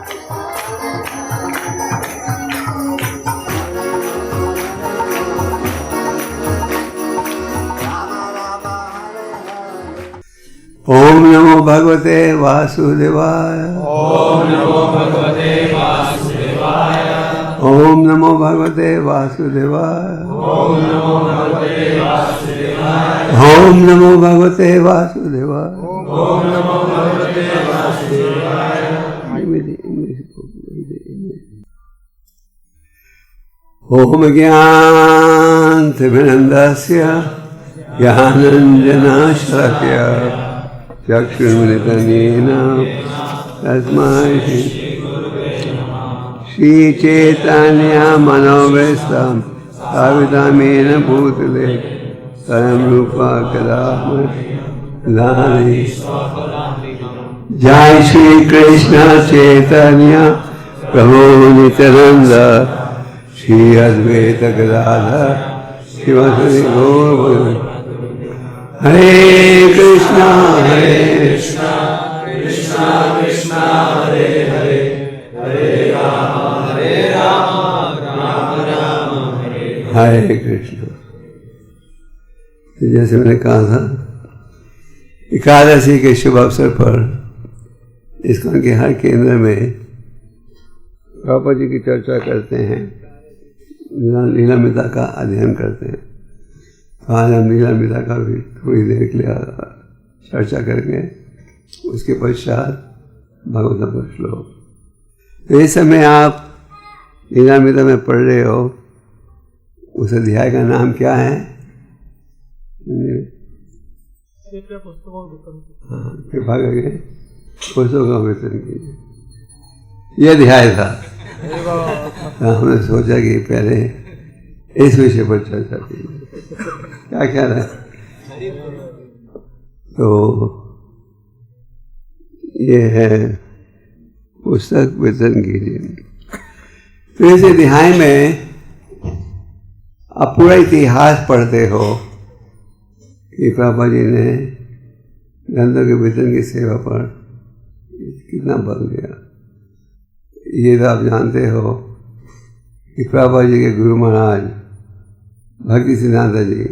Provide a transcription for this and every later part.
ओम नमो भगवते वासुदेवाय। ओम नमो भगवते वासुदेवाय। ओम नमो भगवते वासुदेवाय। ओम नमो भगवते वासुदेवाय। ओम नमो भगवते वासुदेवाय। ओम नमो भगवते वासुदेवाय। ओम ज्ञानतिमिरन्धस्य ज्ञानाञ्जनशलाकया चक्षुरुन्मिलितं तस्मै श्रीचैतन्यमनोभीष्टं स्थापितं भूतले स्वयं रूपा कदा मह्यं। जय श्री कृष्ण चैतन्य प्रभु नित्यानंद श्री अद्वैत गदाधर शिवासादि गौर। हरे कृष्णा कृष्णा कृष्णा कृष्णा हरे हरे, हरे राम राम राम हरे हरे कृष्ण। जैसे मैंने कहा था, एकादशी के शुभ अवसर पर इस्कॉन के हर केंद्र में प्रभुपाद जी की चर्चा करते हैं, लीलामृता का अध्ययन करते हैं। तो आज हम लीलामृता का भी थोड़ी देर के लिए चर्चा करके उसके पश्चात भागवतम श्लोक। तो इस समय आप लीलामृता में पढ़ रहे हो, उस अध्याय का नाम क्या है? कृपा करके पुस्तकों का वितरण कीजिए। यह अध्याय था। हमने सोचा कि पहले इस विषय पर चर्चा की। क्या ख्याल है? तो ये है पुस्तक वितरण कीजिए। तो इस अध्याय में आप पूरा इतिहास पढ़ते हो कि प्रभुपाद जी ने ग्रंथों के वितरण की सेवा पर कितना बल दिया। ये तो आप जानते हो कि प्रभुपाद जी के गुरु महाराज भक्ति सिद्धांत जी,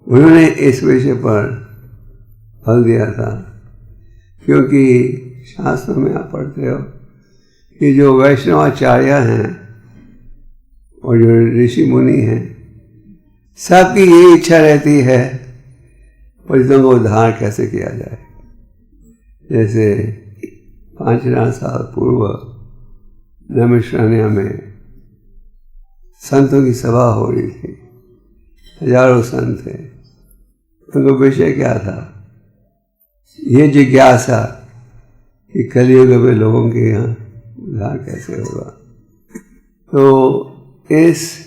उन्होंने इस विषय पर बल दिया था, क्योंकि शास्त्रों में आप पढ़ते हो कि जो वैष्णवाचार्य हैं और जो ऋषि मुनि हैं, सबकी ये इच्छा रहती है पतितों को उद्धार कैसे किया जाए। जैसे 5,000 साल पूर्व नैमिषारण्य में संतों की सभा हो रही थी, हजारों संत थे। उनका विषय क्या था? ये जिज्ञासा कि कलयुग में लोगों के यहाँ उद्धार कैसे होगा। तो इस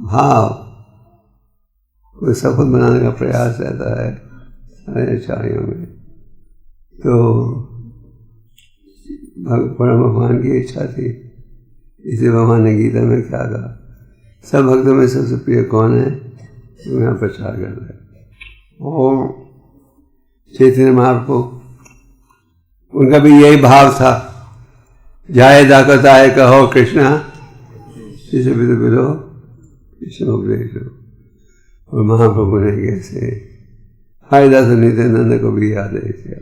भाव को सफल बनाने का प्रयास रहता है सारे आचार्यों में। तो परम भगवान की इच्छा थी, इसे भगवान ने गीता में क्या कहा? सब भक्तों में सबसे प्रिय कौन है? तो यहाँ प्रचार कर रहे हैं। और चैतन्य महाप्रभु, उनका भी यही भाव था, जाए दाकत आए कहो कृष्णा जिसे भी तो बिलो कृष्ण उपदेश हो। और महाप्रभु ने कैसे हरिदास नित्यानंद को भी आदेश किया।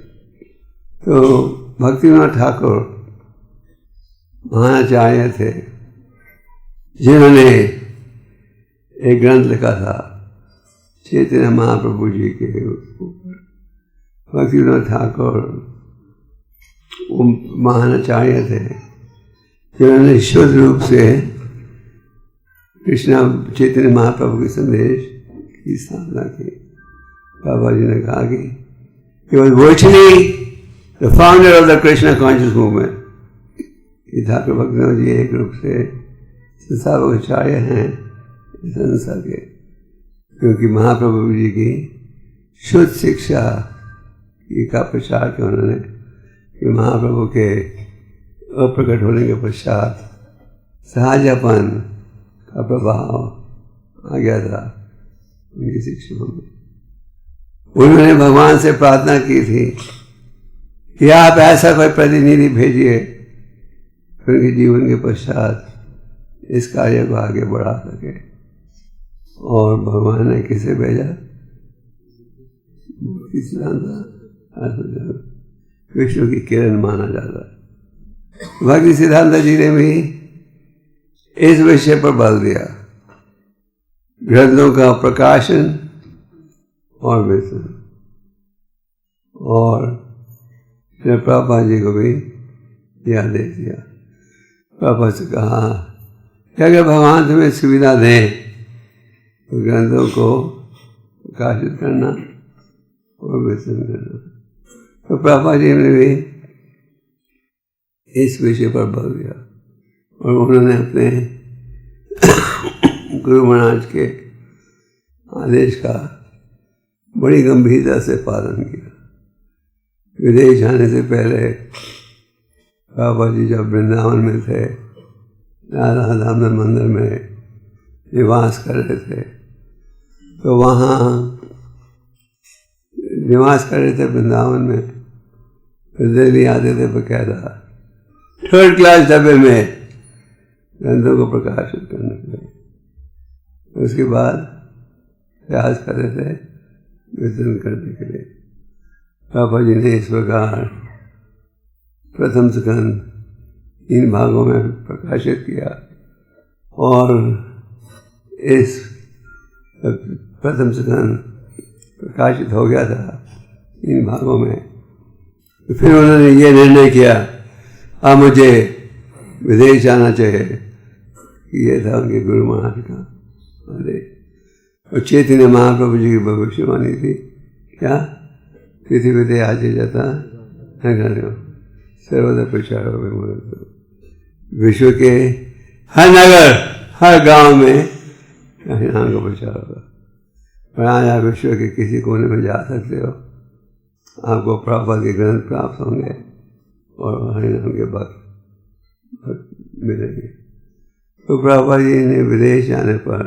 तो भक्तिनाथ ठाकुर महानाचार्य थे, जिन्होंने एक ग्रंथ लिखा था चैतन्य महाप्रभु जी के ऊपर। भक्तिनाथ ठाकुर महानाचार्य थे, जिन्होंने शुद्ध रूप से कृष्णा चैतन्य महाप्रभु के संदेश की स्थापना की। बाबा जी ने कहा कि he was virtually the founder of the Krishna conscious movement। Thakur Bhaktinath जी एक रूप से संस्थापक आचार्य हैं इस संस्था के, क्योंकि महाप्रभु जी की शुद्ध शिक्षा का प्रचार किया उन्होंने। कि महाप्रभु के अप्रकट होने के पश्चात सहजपन का प्रभाव आ गया था उनकी शिक्षा में। उन्होंने भगवान से प्रार्थना की थी कि आप ऐसा कोई प्रतिनिधि भेजिए उनके जीवन के पश्चात इस कार्य को आगे बढ़ा सके। और भगवान ने किसे भेजा? विष्णु की किरण माना जाता है। भक्ति सिद्धांत जी ने भी इस विषय पर बल दिया, ग्रंथों का प्रकाशन और वितरण। और प्रभुपाद जी को भी यह आदेश दिया। प्रभुपाद से कहा कि अगर भगवान तुम्हें सुविधा दें तो ग्रंथों को प्रकाशित करना और वितरण करना। तो प्रभुपाद जी ने भी इस विषय पर बल दिया और उन्होंने अपने गुरु महाराज के आदेश का बड़ी गंभीरता से पालन किया। विदेश जाने से पहले बाबा जी जब वृंदावन में थे, राधा दामोदर मंदिर में निवास कर रहे थे, तो वहाँ निवास कर रहे थे वृंदावन में। तो दिल्ली आते थे बकायदा 3rd क्लास डब्बे में ग्रंथों को प्रकाशित करने के लिए। उसके बाद प्रयास कर रहे थे वितरण करने के लिए। बाबा जी ने इस प्रकार प्रथम स्कंद 3 भागों में प्रकाशित किया और इस प्रथम स्कंद प्रकाशित हो गया था 3 भागों में। तो फिर उन्होंने ये निर्णय किया अब मुझे विदेश जाना चाहिए। ये था उनके गुरु महाराज का आदेश। और चैतन्य महाप्रभु जी की भविष्यवाणी थी, क्या? पृथ्वी आज जाता है सर्वदा प्रचार हो गए। विश्व के हर नगर हर गांव में हरिनाम का प्रचार होगा। और आज आप विश्व के किसी कोने में जा सकते हो, आपको प्रभुपाद के ग्रंथ प्राप्त होंगे और हरिनाम के भक्त मिलेंगे। तो प्रभुपाद जी ने विदेश जाने पर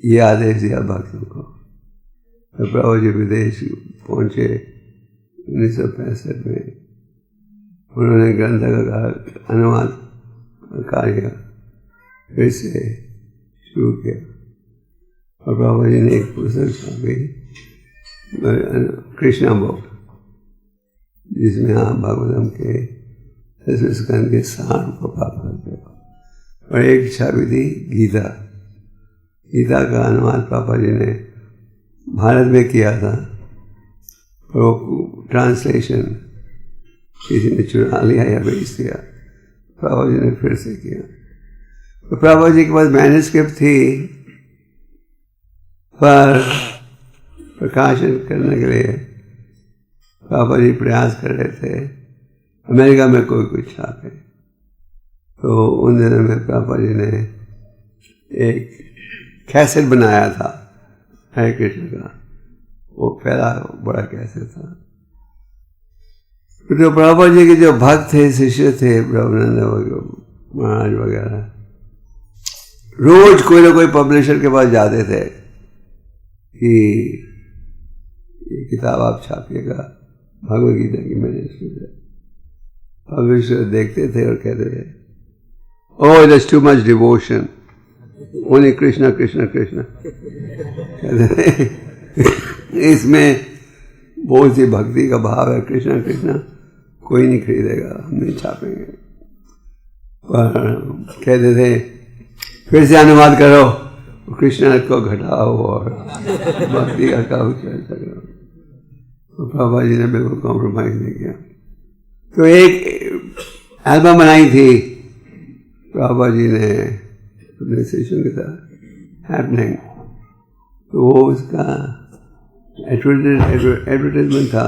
यह आदेश दिया भक्तों को। तो प्रभु जी विदेश पहुँचे 1965 में। उन्होंने ग्रंथ का अनुवाद कार्य फिर से शुरू किया और प्रभु जी ने एक पुस्तक छापी, कृष्णा बुक, जिसमें आप भागवतम के 10वें स्कंद के सार को प्राप्त करते हो। और एक छवि थी गीता। गीता का अनुवाद पापा जी ने भारत में किया था और वो ट्रांसलेशन किसी ने चुरा लिया या बेच दिया, पापा जी ने फिर से किया। तो पापा जी के पास मैन्युस्क्रिप्ट थी, पर प्रकाशन करने के लिए पापा जी प्रयास कर रहे थे अमेरिका में कोई कुछ छापे। तो उन दिनों में पापा जी ने एक कैसेट बनाया था हरे कृष्ण का, वो पहला बड़ा कैसेट था। तो प्रभुपाद जी के जो भक्त थे, शिष्य थे, ब्रह्मानंद महाराज वगैरह, रोज कोई ना कोई पब्लिशर के पास जाते थे कि ये किताब आप छापिएगा, भगवद गीता की मैंने। पब्लिशर देखते थे और कहते थे, oh it is too much devotion, only Krishna Krishna Krishna. कहते थे इसमें बहुत सी भक्ति का भाव है, कृष्णा कृष्णा कोई नहीं खरीदेगा, हम नहीं छापेंगे। पर कहते थे फिर से अनुवाद करो, कृष्णा को घटाओ और भक्ति का उच्चारण करो। तो बाबा जी ने बिल्कुल कॉम्प्रोमाइज नहीं किया। तो एक एल्बम बनाई थी बाबा जी ने अपने शिष्यों के साथ, हैपनिंग। तो वो उसका एडवर्टाइजमेंट था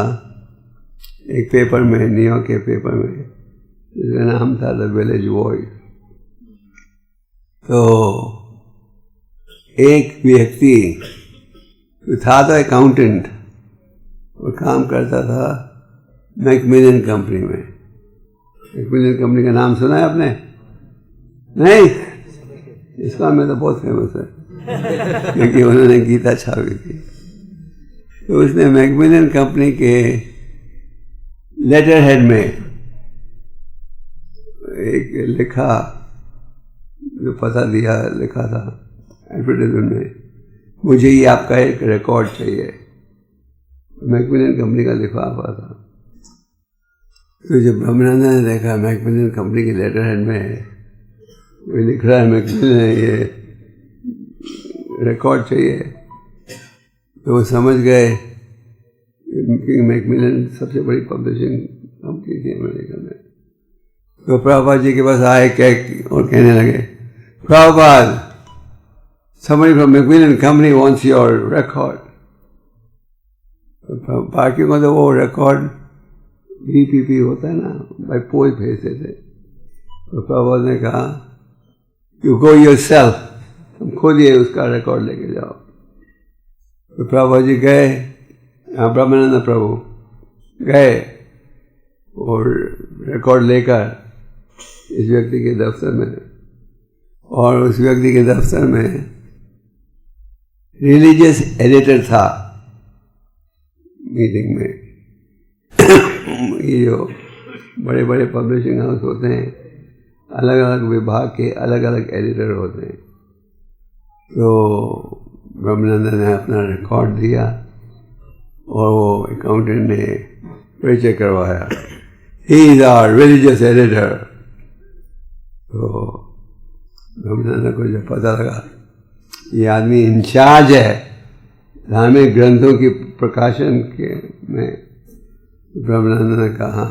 एक पेपर में, न्यूयॉर्क के पेपर में, जिसका नाम था द विलेज वॉइस। तो एक व्यक्ति था तो अकाउंटेंट, वो काम करता था मैकमिलन कंपनी में। मैकमिलन कंपनी का नाम सुना है आपने? नहीं, इसका में तो बहुत फेमस है क्योंकि उन्होंने गीता छापी थी। तो उसने मैकमिलन कंपनी के लेटर हेड में एक लिखा, जो पता दिया लिखा था एडवर्टाइजमेंट में, मुझे ये आपका एक रिकॉर्ड चाहिए। मैकमिलन कंपनी का लिफाफा था। तो जब ब्रह्मानंद ने देखा मैकमिलन कंपनी के लेटर हेड में वो लिख रहा है मैकमिलन ने ये रिकॉर्ड चाहिए, तो वो समझ गए कि मैकमिलन सबसे बड़ी पब्लिशिंग कंपनी थी अमेरिका में। तो प्रभुपाद जी के पास आए और कहने लगे, Prabhupada, somebody from Macmillan Company wants your record. बाकियों का तो वो रिकॉर्ड BPP होता है ना, बाई पोस्ट भेजते थे। तो प्रभुपाद ने कहा, you go yourself, तुम खुद ये उसका रिकॉर्ड लेके जाओ। तो प्रभुपाद जी गए, ब्रह्मानंद प्रभु गए और रिकॉर्ड लेकर इस व्यक्ति के दफ्तर में, और उस व्यक्ति के दफ्तर में रिलीजियस एडिटर था मीटिंग में। ये जो बड़े बड़े पब्लिशिंग हाउस होते हैं, अलग अलग विभाग के अलग अलग एडिटर होते हैं। तो ब्रह्मानंद ने अपना रिकॉर्ड दिया और वो अकाउंटेंट ने परिचय करवाया, he is our religious editor. तो ब्रह्मानंद को जब पता लगा ये आदमी इंचार्ज है धार्मिक ग्रंथों की प्रकाशन के में, ब्रह्मानंद ने कहा,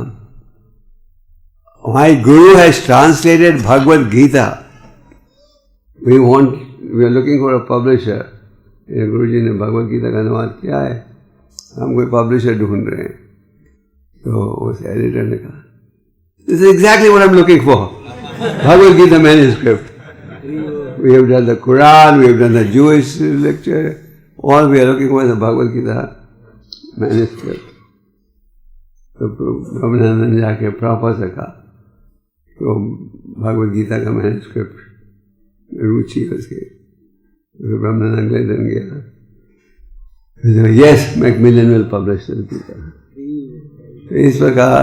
my guru has translated Bhagavad Gita, we are looking for a publisher. मेरे गुरु जी ने भगवद गीता का अनुवाद किया है, हम कोई पब्लिशर ढूंढ रहे हैं। तो उस एडिटर ने कहा, this is exactly what I am looking for, Bhagavad Gita manuscript. We have done the Quran, we have done the Jewish lecture, all we are looking for is the Bhagavad Gita manuscript. तो ब्रह्मानंद ने जाके proper से कहा, तो भगवद गीता का manuscript रुचि उसके, तो ब्रह्मानंद अगले दिन गया, yes Macmillan will publish this Gita. तो इस प्रकार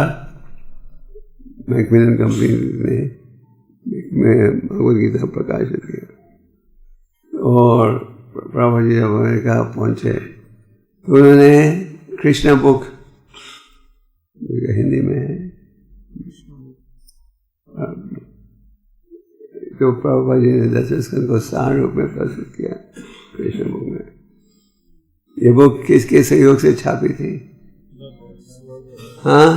मैकमिलन कंपनी ने में भगवद गीता प्रकाशित किया। और प्रभु जी जब अमेरिका पहुंचे तो उन्होंने कृष्णा बुक, हिंदी में है, तो प्रभुपाद जी ने 10 स्कंद को सार रूप में प्रस्तुत किया कृष्ण बुक में। ये बुक किसके सहयोग से छापी थी? हाँ,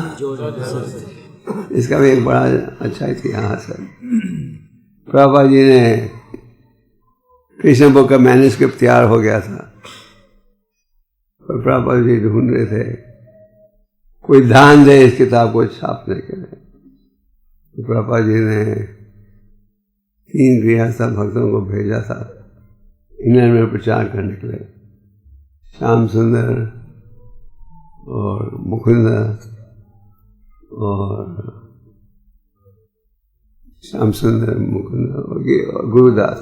इसका भी एक बड़ा अच्छा इतिहास है। प्रभुपाद जी ने कृष्ण बुक का मैन्युस्क्रिप्ट तैयार हो गया था, पर प्रभुपाद जी ढूंढ रहे थे कोई दान दे इस किताब को छापने के लिए। तो प्रभुपाद जी ने 3 गृहस्थ भक्तों को भेजा था इंग्लैंड में प्रचार करने के लिए, श्याम सुंदर और मुकुंद और श्याम सुंदर, मुकुंद और गुरुदास।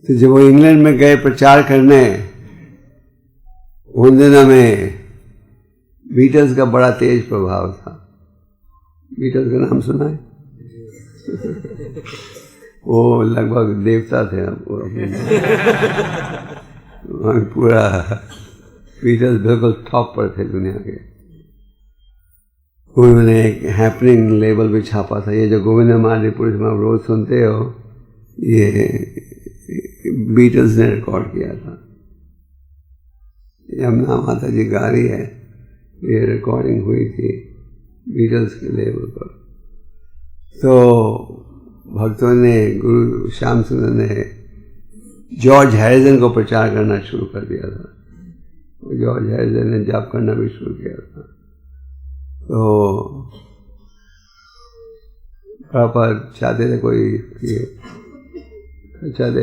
तो जब वो इंग्लैंड में गए प्रचार करने, उन दिनों में बीटल्स का बड़ा तेज प्रभाव था। बीटल्स का नाम सुना है? वो लगभग देवता थे, पूरा बीटल्स बिल्कुल टॉप पर थे दुनिया के। उन्होंने एक हैपनिंग लेबल भी छापा था, ये जो गोविंद माली पुरुष में आप रोज सुनते हो, ये बीटल्स ने रिकॉर्ड किया था। यमुना माता जी गा रही है, ये रिकॉर्डिंग हुई थी बीटल्स के लेबल पर। तो भक्तों ने, गुरु श्याम सुंदर ने जॉर्ज हैरिसन को प्रचार करना शुरू कर दिया था। जॉर्ज हैरिसन ने जाप करना भी शुरू किया था। तो प्रभुपाद चाहते थे कोई चाहते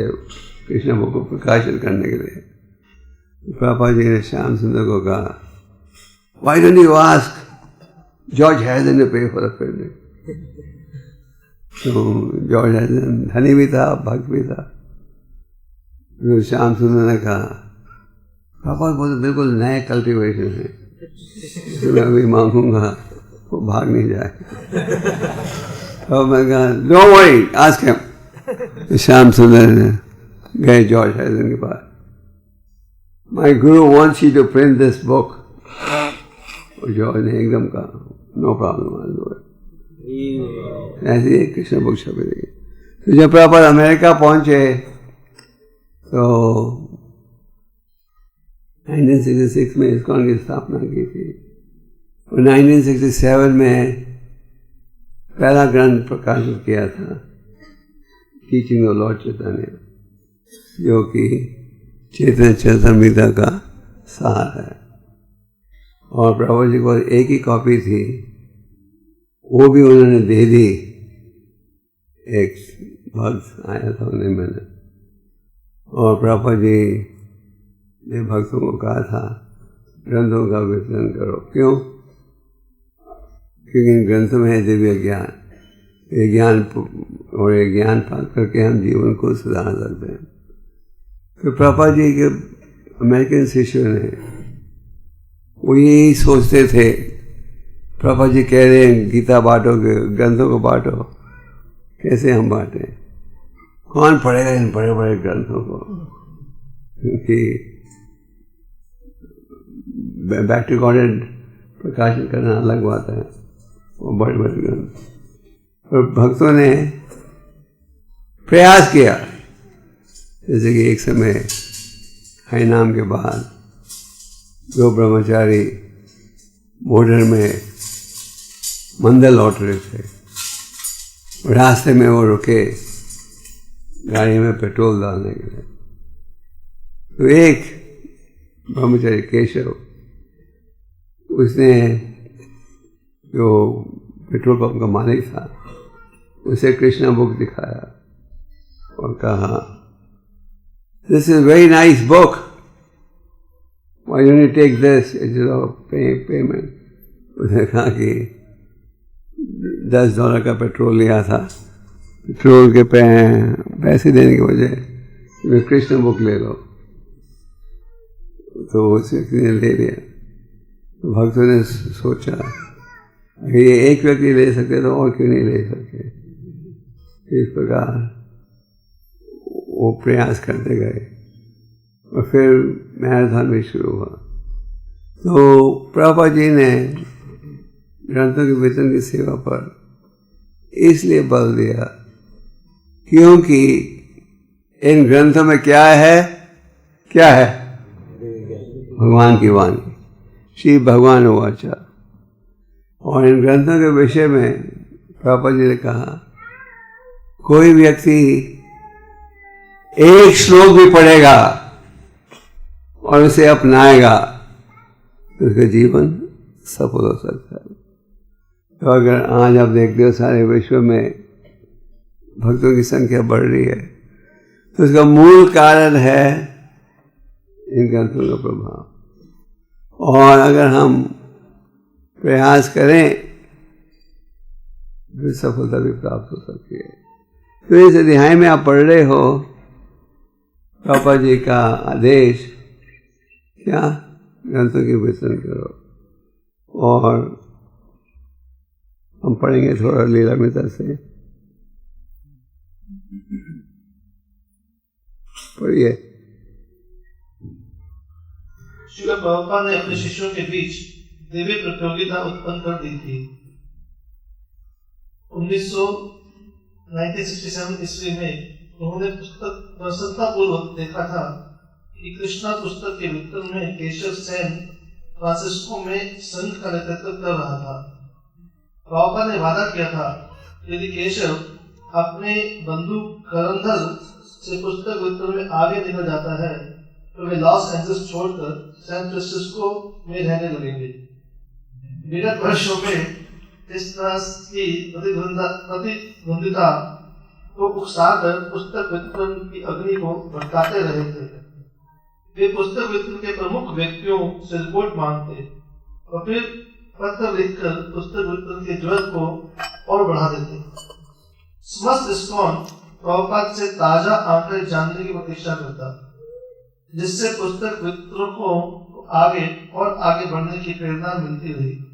कृष्ण बुक को प्रकाशित करने के लिए। प्रभुपाद जी ने श्याम सुंदर को कहा, why don't you ask George Harrison to pay for the printing. तो जॉर्ज हैरिसन धनी भी था, भक्त भी था। तो श्याम सुंदर ने कहा, प्रभुपाद वो तो बिल्कुल नए कल्टिवेशन है, तो मैं अभी मांगूंगा वो भाग नहीं जाए। तो मैं कहा don't worry ask him. Shyam Sundar गए जॉर्ज हैरिसन के पास। My guru wants you to print this book. और जॉर्ज ने एकदम कहा नो प्रॉब्लम। ऐसी एक कृष्ण बुक छपी। तो जब प्रॉपर अमेरिका पहुंचे तो 1966 में इस्कॉन की स्थापना की थी और 1967 में पहला ग्रंथ प्रकाशित किया था टीचिंग ऑफ लॉर्ड चैतन्य, जो कि चैतन्य चरितामृत का सार है। और प्रभु जी को एक ही कॉपी थी, वो भी उन्होंने दे दी। एक भक्त आया था उन्हें मैंने, और प्रभु जी ने भक्तों को कहा था ग्रंथों का वितरण करो। क्यों? क्योंकि इन ग्रंथों में है दिव्य ज्ञान। ये ज्ञान और ये ज्ञान प्राप्त करके हम जीवन को सुधार सकते हैं। तो प्रभुपाद जी के अमेरिकन शिष्यों ने वो यही सोचते थे, प्रभुपाद जी कह रहे हैं गीता बांटोगे, ग्रंथों को बांटो, कैसे हम बांटें? कौन पढ़ेगा इन बड़े बड़े ग्रंथों को? क्योंकि बैक टू गॉडेड प्रकाशित करना अलग बात है, वो बड़े बड़े ग्रंथ। और भक्तों ने प्रयास किया, जैसे कि एक समय हरिनाम के बाद दो ब्रह्मचारी बॉर्डर में मंदिर लौट रहे थे, रास्ते में वो रुके गाड़ी में पेट्रोल डालने के लिए। तो एक ब्रह्मचारी केशव, उसने जो पेट्रोल पंप का मालिक था उसे कृष्णा बुक दिखाया और कहा this is very nice book, why don't you take this instead of payment. उसने कहा कि $10 का पेट्रोल लिया था, पेट्रोल के पैसे देने के बजाय कृष्ण बुक ले लो। तो उस व्यक्ति ने ले लिया। तो भक्तों ने सोचा अगर ये एक व्यक्ति ले सकते तो और क्यों नहीं ले सकते। इस प्रकार वो प्रयास करते गए और फिर मैराथन भी शुरू हुआ। तो प्रभुपाद जी ने ग्रंथों के वितरण की सेवा पर इसलिए बल दिया क्योंकि इन ग्रंथों में क्या है? क्या है? भगवान की वाणी, श्री भगवान वाचा। और इन ग्रंथों के विषय में प्रभुपाद जी ने कहा कोई व्यक्ति एक श्लोक भी पढ़ेगा और उसे अपनाएगा तो उसका जीवन सफल हो सकता है। तो अगर आज आप देखते हो सारे विश्व में भक्तों की संख्या बढ़ रही है तो उसका मूल कारण है इन ग्रंथों का प्रभाव। और अगर हम प्रयास करें तो सफलता भी प्राप्त हो सकती है। तो इस अध्याय में आप पढ़ रहे हो प्रभुपाद जी का आदेश क्या? ग्रंथों की वितरण करो। और हम पढ़ेंगे थोड़ा लीलामृता से, पढ़िए। श्रील प्रभुपाद ने अपने शिष्यों के बीच दिव्य प्रतियोगिता उत्पन्न कर दी थी। 1967 ईस्वी में उन्होंने पुस्तक प्रसन्नतापूर्वक देखा था कि कृष्णा पुस्तक के वितरण में केशव सेन फ्रांसिस्को में संघ का नेतृत्व कर रहा था। प्रभुपाद ने वादा किया था यदि केशव अपने बंधु करंधल से पुस्तक वितरण में आगे निकल जाता है तो वे लॉस एंजल्स छोड़कर सैन फ्रांसिस्को में रहने लगेंगे। विगत वर्षों में इस तरह की प्रतिद्वंदिता को उकसाकर पुस्तक वितरण की अग्नि को भड़काते रहे थे। वे पुस्तक वितरण के प्रमुख व्यक्तियों से रिपोर्ट मांगते और फिर पत्र लिखकर पुस्तक वितरण के ज्वर को और बढ़ा देते। समस्त इस्कॉन प्रभुपाद से ताजा आंकड़े जानने की प्रतीक्षा करता जिससे पुस्तक वितरकों को आगे और आगे बढ़ने की प्रेरणा मिलती रही।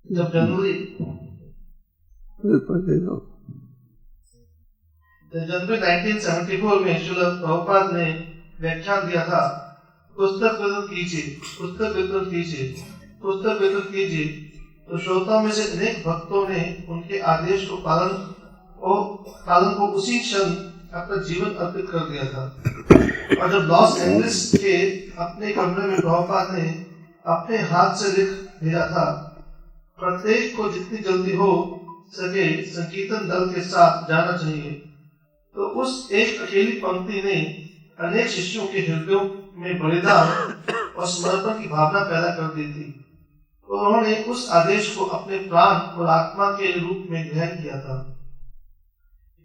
जब जनवरी 1974 में श्रील प्रभुपाद ने व्याख्यान दिया था, पुस्तक वितरण कीजिए, पुस्तक वितरण कीजिए, पुस्तक वितरण कीजिए, तो श्रोताओं में से अनेक भक्तों ने उनके आदेश को पालन को उसी क्षण अपना जीवन अर्पित कर दिया था। और जब लॉस एंजलिस के अपने कमरे में प्रभुपाद ने अपने हाथ से लिख भेजा था, प्रत्येक को जितनी जल्दी हो सके संकीर्तन दल के साथ जाना चाहिए, तो उस एक अकेली पंक्ति ने अनेक शिष्यों के हृदयों में बलिदान और समर्पण की भावना पैदा कर दी थी। तो उन्होंने उस आदेश को अपने प्राण और आत्मा के रूप में ग्रहण किया था।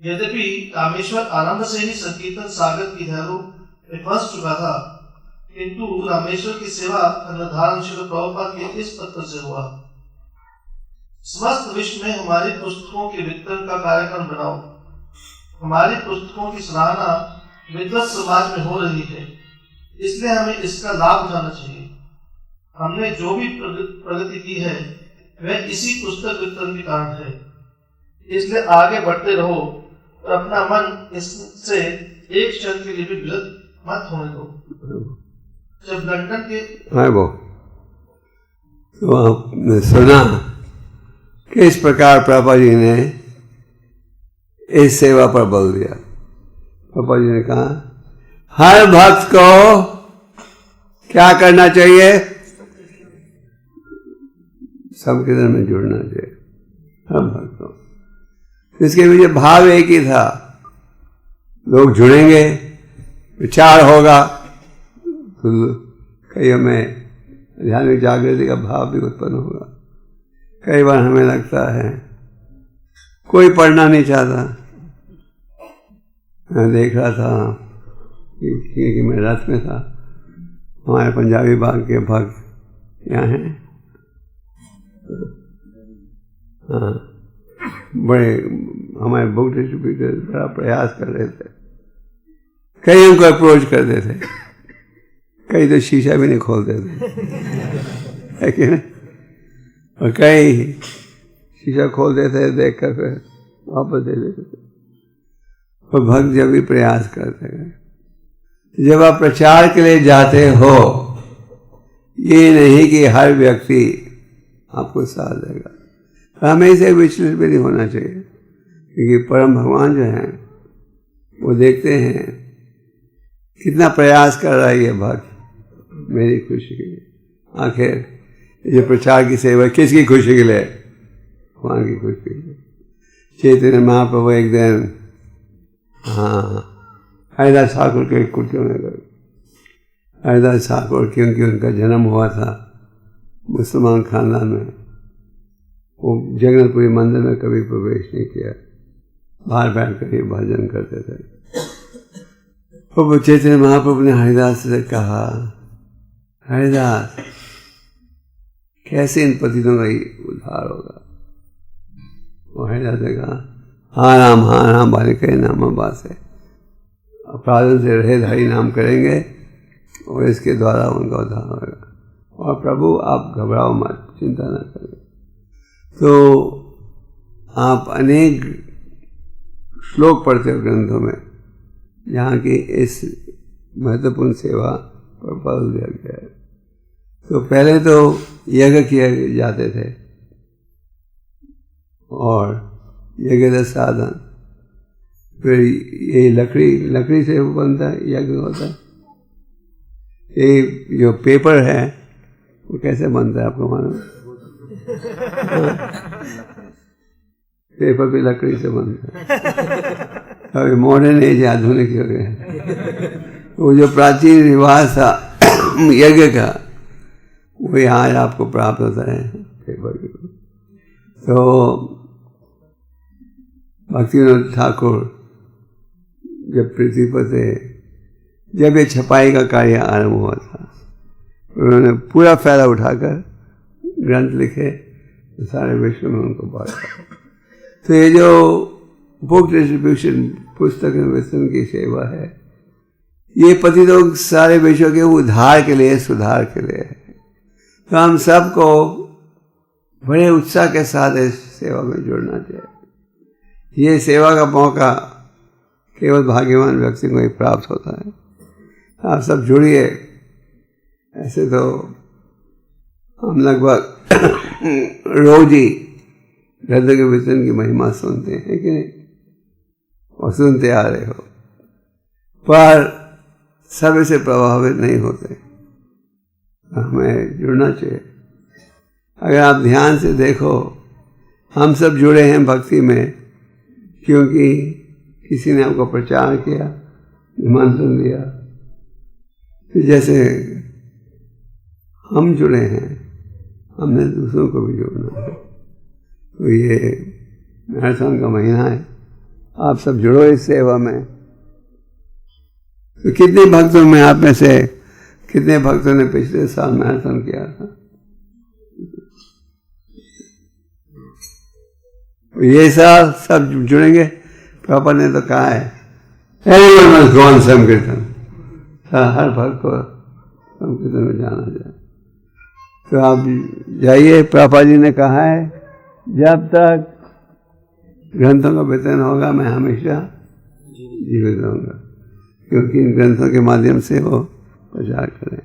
यद्यपि रामेश्वर आरंभ से ही संकीर्तन सागर की लहरों में फंस चुका था, किंतु रामेश्वर की सेवा का निर्धारण श्रील प्रभुपाद के इस पत्र से हुआ। समस्त विश्व में हमारी पुस्तकों के वितरण का कार्यक्रम बनाओ। हमारी पुस्तकों की सराहना विद्वत समाज में हो रही है, इसलिए हमें इसका लाभ उठाना चाहिए। हमने जो भी प्रगति की है वह इसी पुस्तक वितरण के कारण है, इसलिए आगे बढ़ते रहो और अपना मन इससे एक क्षण के लिए भी विचलित मत होने दो। जब लंदन के तो आपने सुना कि इस प्रकार प्रभुपाद जी ने इस सेवा पर बल दिया। प्रभुपाद जी ने कहा हर भक्त को क्या करना चाहिए? संकीर्तन में जुड़ना चाहिए, हर भक्त को। इसके पीछे भाव एक ही था, लोग जुड़ेंगे, विचार होगा, कई हमें आध्यात्मिक जागृति का भाव भी उत्पन्न होगा। कई बार हमें लगता है कोई पढ़ना नहीं चाहता। मैं देख रहा था कि मैं रथ में था, हमारे पंजाबी बाग के भक्त यहाँ हैं, हाँ, बड़े हमारे बुक डिस्ट्रीब्यूटर बड़ा प्रयास कर रहे थे। कई हमको अप्रोच करते थे, कई तो शीशा भी नहीं खोलते थे, है कि नहीं? और कई शीशा खोलते थे, देख कर फिर वापस दे देते थे। और भक्त जब भी प्रयास करते हैं, जब आप प्रचार के लिए जाते हो, ये नहीं कि हर व्यक्ति आपको साथ देगा। हमें इसे विचलित भी नहीं होना चाहिए, क्योंकि परम भगवान जो हैं वो देखते हैं कितना प्रयास कर रहा है ये भक्त मेरी खुशी के लिए। आखिर ये प्रचार की सेवा किसकी खुशी के लिए? भगवान की खुशी के लिए। चैतन्य महाप्रभु एक दिन हरिदास ठाकुर के कुटिया में गए। हरिदास ठाकुर क्योंकि उनका जन्म हुआ था मुसलमान खानदान में, वो जगन्नाथपुरी मंदिर में कभी प्रवेश नहीं किया, बाहर बैठ कर ही भजन करते थे। तो चैतन्य महाप्रभु ने हरिदास से कहा, हरिदास कैसे इन पतितों का ही उद्धार होगा? और हरिदास ने कहा, हाँ राम वाले कहे नाम बात है, अपराधों से रहित हरि नाम करेंगे और इसके द्वारा उनका उद्धार होगा। और प्रभु आप घबराओ मत, चिंता न करें। तो आप अनेक श्लोक पढ़ते हो ग्रंथों में जहाँ की इस महत्वपूर्ण सेवा पर बल दिया गया है। तो पहले तो यज्ञ किए जाते थे और यज्ञ का साधन, फिर ये लकड़ी से बनता है, यज्ञ होता है। ये जो पेपर है वो कैसे बनता है आपको मालूम? पेपर भी लकड़ी से बनता है। अभी मॉडर्न एज आधुनिक हो गया। वो जो प्राचीन रिवाज था यज्ञ का, वो यहाँ आपको प्राप्त होता है पेपर के। तो भक्तिविनोद ठाकुर जब पृथ्वी पर थे, जब ये छपाई का कार्य आरंभ हुआ था, उन्होंने पूरा फायदा उठाकर ग्रंथ लिखे, तो सारे विश्व में उनको बांटा। तो ये जो बुक डिस्ट्रीब्यूशन, पुस्तक वितरण की सेवा है, ये पति लोग सारे विश्व के उद्धार के लिए, सुधार के लिए है। तो हम सबको बड़े उत्साह के साथ इस सेवा में जुड़ना चाहिए। ये सेवा का मौका केवल भाग्यवान व्यक्ति को ही प्राप्त होता है। आप सब जुड़िए। ऐसे तो हम लगभग रोज ही ग्रंथों के वितरण की महिमा सुनते हैं कि नहीं, और सुनते आ रहे हो, पर सब इससे प्रभावित नहीं होते। हमें जुड़ना चाहिए। अगर आप ध्यान से देखो, हम सब जुड़े हैं भक्ति में क्योंकि किसी ने आपको प्रचार किया, निमंत्रण दिया। तो जैसे हम जुड़े हैं, हमने दूसरों को भी जोड़ना है। तो ये मैराथन का महीना है, आप सब जुड़ो इस सेवा में। तो कितने भक्तों में, आप में से कितने भक्तों ने पिछले साल मैराथन किया था? ये साल सब जुड़ेंगे। प्रभुपाद ने तो कहा है एवरीवन मस्ट गो ऑन संकीर्तन, हर भक्त को संकीर्तन में जाना जाए। तो आप जाइए। प्रभुपाद जी ने कहा है जब तक ग्रंथों का वितरण होगा मैं हमेशा जीवित रहूंगा, क्योंकि इन ग्रंथों के माध्यम से वो प्रचार करें।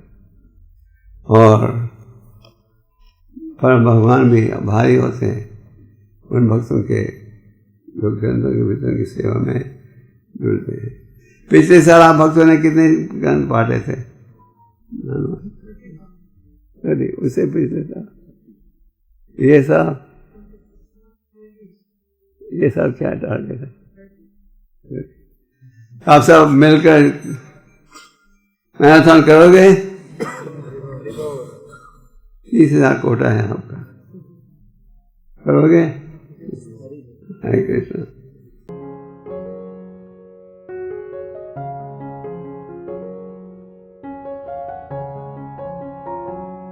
और परम भगवान भी आभारी होते हैं उन भक्तों के जो ग्रंथों के वितरण की सेवा में जुड़ते हैं। पिछले साल आप भक्तों ने कितने ग्रंथ बांटे थे? उससे पिछले साल, ये सब क्या टारगेट है? आप सब मिलकर मैराथन करोगे? 30,000 कोटा है आपका, करोगे? हरे कृष्ण।